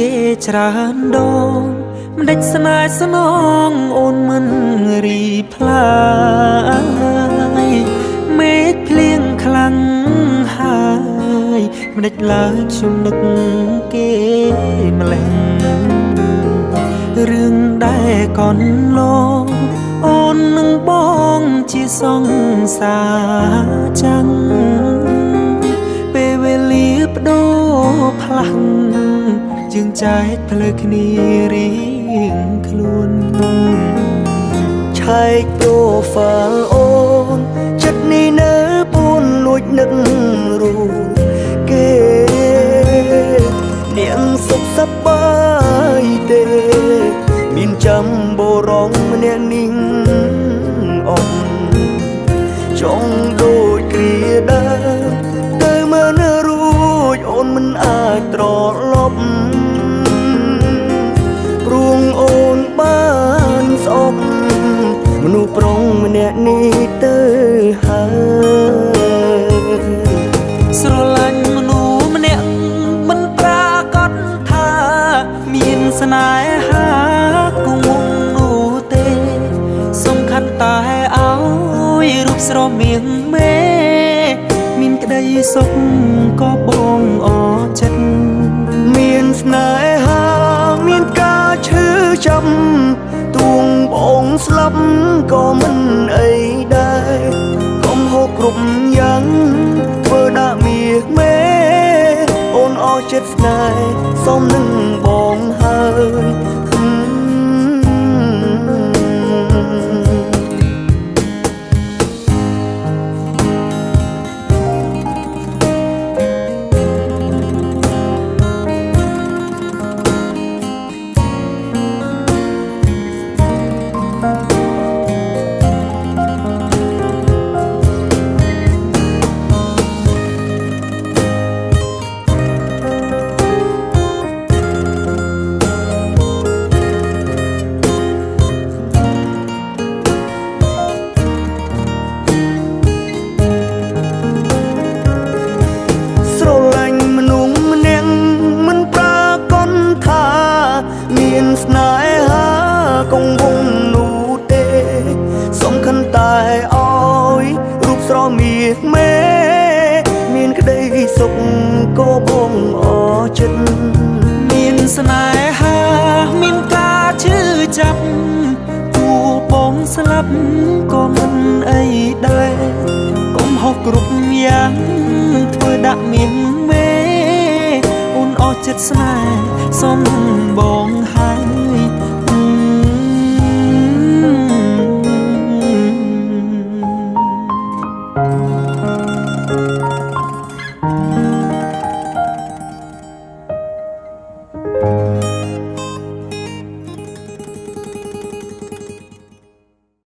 គេច្រើនដងមិនដេចស្នេហ៍ស្នងអូនមិនរីផ្លាយមេឃភ្លៀងខ្លាំងហើយមិនដេចឡើយខ្ញុំនឹកគេម្លេះរឿងដែលកូនលោអូននឹងបងជាសង្សារចាំងពេលវេលាបដូរផ្លាស់យើងចែកផ្លូវគ្នារៀងខ្លួនឆែកប្រូហ្វាល់អូនចិត្តនេះនៅពួនលួចនឹករូបគេនាងសុខសប្បាយទេមានចាំបរងម្នាក់នេះអត់ចង់ដូចគ្រាដើមទៅមើលនៅរួចអូនមិនអាចត្រឡប់ព្រួងអូនបានស្អប់មនុស្សប្រុងម្នាក់នេះទៅហើយស្រឡាញ់មនុស្សម្នាក់មិនប្រាកដថាមានស្នេហាគង់នោះទេសំខាន់តែឲ្យរូបស្រមៀងមេមានក្តីសុខក៏បងអរចិត្តមានស្នេហាមានការឈឺចាំទួងបងស្លាប់ក៏មិនអីដែរកុំហូបគ្រប់យ៉ាងធ្វើដាក់មាសមេអូនអស់ចិត្តស្នេហ៍សុំនឹងបងហើយស្នេហាកងវងនោះទេសំខាន់តែឲ្យរូបស្រមៀកមេមានក្តីសុខក៏បងអរចិត្តមានស្នេហាមានការឈឺចាប់គូបងស្លាប់ក៏មិនអីដែរកុំហោះគ្រប់យ៉ាងធ្វើដាក់មានមេអូនអស់ចិត្តស្នេហ៍សុំបង